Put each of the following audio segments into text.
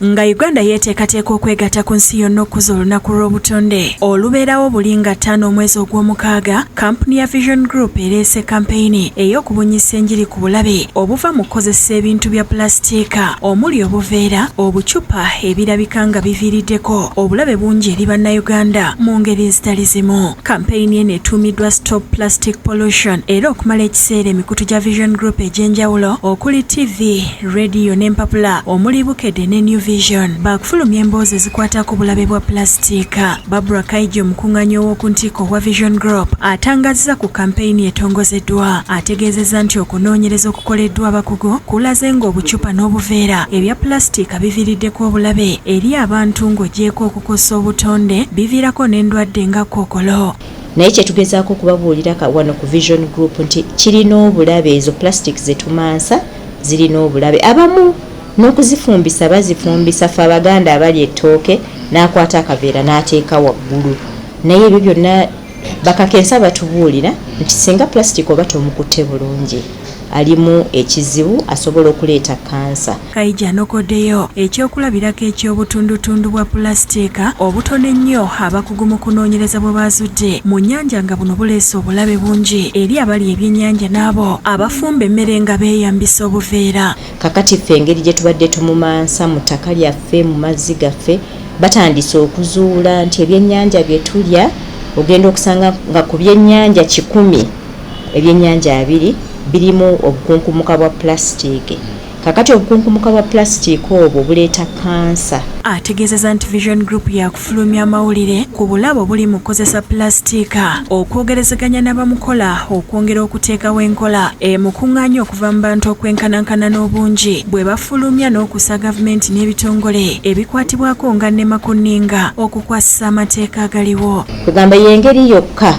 nga Uganda yeteekateeka okwegatta ku nsi yonna okuza olunaku lw'obutonde olubeerawo buli nga 5 omwezi ogw'omukaaga. Kampuni ya Vision Group ereese kampeyini ey'okubunyisa enjiri ku bulabe obuva mu kukozesa ebintu bya pulasitiika omuli obuveera, obucupa ebirabika nga biviiriddeko obulabe bungi eri bannayuganda mu ngeri ezitali zimu. Kampeyini eno etuumiddwa Stop Plastic Pollution era okumala ekiseera emikutu gya Vision Group egy'enjawulo okuli TV, leediyo n'empapula omuli Bukedde ne New Vision bakufulumya emboozi ezikwata ku bulabe bwa pulasitiika. Kaija omukungaanya ow'oku ntiiko wa Vision Group atangazza ku kampeyini etongozeddwa ategeezezza nti okunoonyereza okukoleddwa abakugu kulaze ng'obucupa n'obuveera ebya pulasitiika biviiriddeko obulabe eri abantu ng'ogyeko okukosa obutonde biviirako n'endwadde nga kookolo. Naye kyetugezaako okubabuulira wano ku Vision Group nti kirina obulabe, ezo plastic zetumansa zirina obulabe. Abamu n'okuzifumbisa bazifumbisa ffe Abaganda abali ettooke n'akwata akaveera n'ateeka waggulu. Naye ebyo byonna bakakensa batubuulira nti singa plastic oba tomukutte bulungi alimu ekizibu asobola okuleeta kansa. Kaija nokoddeyo ekyokulabirako eky'obutundutundu bwa pulasitiika obutono ennyo abakugu mu kunoonyereza bwe bazudde mu nnyanja nga buno buleese obulabe bungi eri abali ebyennyanja n'abo abafumba emmere nga beeyambisa obuveera. Kakati ffe engeri gye tubadde tumumansa mu ttaka lyaffe mu mazzi gaffe batandise okuzuula nti ebyennyanja bye tulya ogenda okusanga nga ku byennyanja 100 ebyennyanja 2 birimu obukunkumuka bwa plastic. Kakati obukunkumuka bwa plastic obwo buleeta kansa. Ategeezezza nti Vision Group yakufulumya amawulire ku bulabe obuli mu kukozesa pulasitiika okwogerezeganya n'abamukola okwongera okuteekawo enkola emukungaanya okuva mu bantu okwenkanankana n'obungi bwe bafulumya n'okusa gavumenti n'ebitongole ebikwatibwako nga ne makuninga okukwasisa amateeka agaliwo. Kugamba y'engeri yokka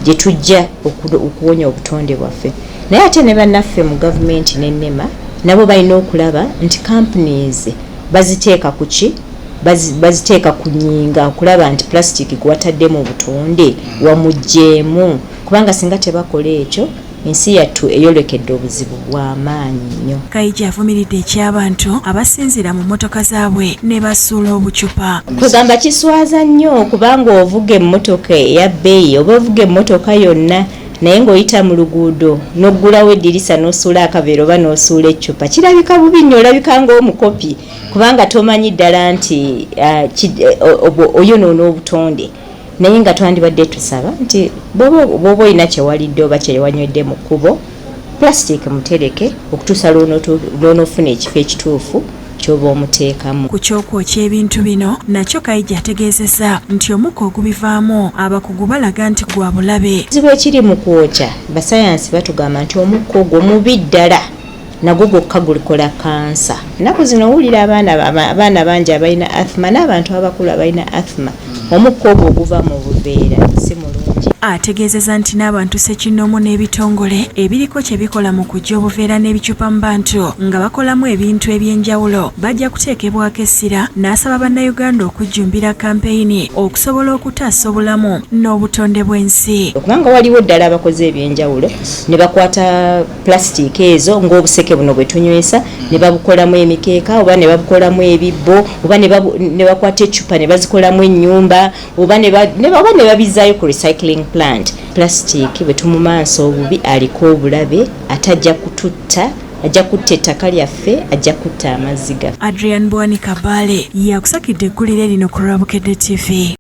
gye tujja okuwonya obutonde bwaffe. Naye ate ne bannaffe mu gavumenti n'ennema nabo balina okulaba nti companies baziteeka ku ki baziteeka ku nnyinga okulaba nti plastic gwatadde mu butonde wamugjeemu, kubanga singa tebakola ekyo ensi yattu eyolekedde obuzibu bw'amaanyi nnyo. Kaija avumiridde eky'abantu abasinzira mu mmotoka zaabwe ne basuula obucupa. Kugamba kiswaza nnyo kubanga ovuga emmotoka eya bbeeyi oba ovuga emmotoka yonna naye ng'oyita mu luguudo n'oggulawo eddirisa n'osuula akaveera oba n'osuula eccupa kirabika bubi nnyo, olabika ng'omukopi kubanga tomanyi ddala nti oyonoona obutonde. Naye nga twandibadde tusaba nti bw'oba olina kyewalidde oba kyewanywedde mu kkubo plastic mutereke okutuusa lw'onoofuna ekifo ekituufu ky'oba omuteekamu. Ku kyokwokya ebintu bino nakyo Kaija ategeezezza nti omukka ogubivaamu abakugu balaga nti gwa bulabe. Ekizibu ekiri mu kwokya basayansi batugamba nti omukka ogwo mubi ddala nagwo gwokka gulikola kansa. Ennaku zino owulira abaana bangi abalina asthma n'abantu abakulu abalina asthma omukka ogwo oguva mu buveera si mulungi. Ategeezezza nti n'abantu ssekinoomu n'ebitongole ebiriko kye bikola mu kuggya obuveera n'ebicupa mu bantu nga bakolamu ebintu eby'enjawulo bajja kuteekebwako essira n'asaba bannayuganda okujjumbira kampeyini okusobola okutaasa obulamu n'obutonde bw'ensi. Kubanga waliwo ddala abakoze ebyenjawulo ne bakwata plastic ezo ng'obuseke buno bwe tunywesa ne babukolamu emikeeka oba ne babukolamu ebibbo oba ne bakwata eccupa ne bazikolamu ennyumba oba ne babizaayo ku recycling plant. Plastic bwe tumumansa obubi aliko obulabe atajja kututta, ajja kutta ettaka lyaffe, ajja kutta amazzi gaffe. Adrian Bwani Kabale yakusakidde eggulire lino ku Bukeddetv.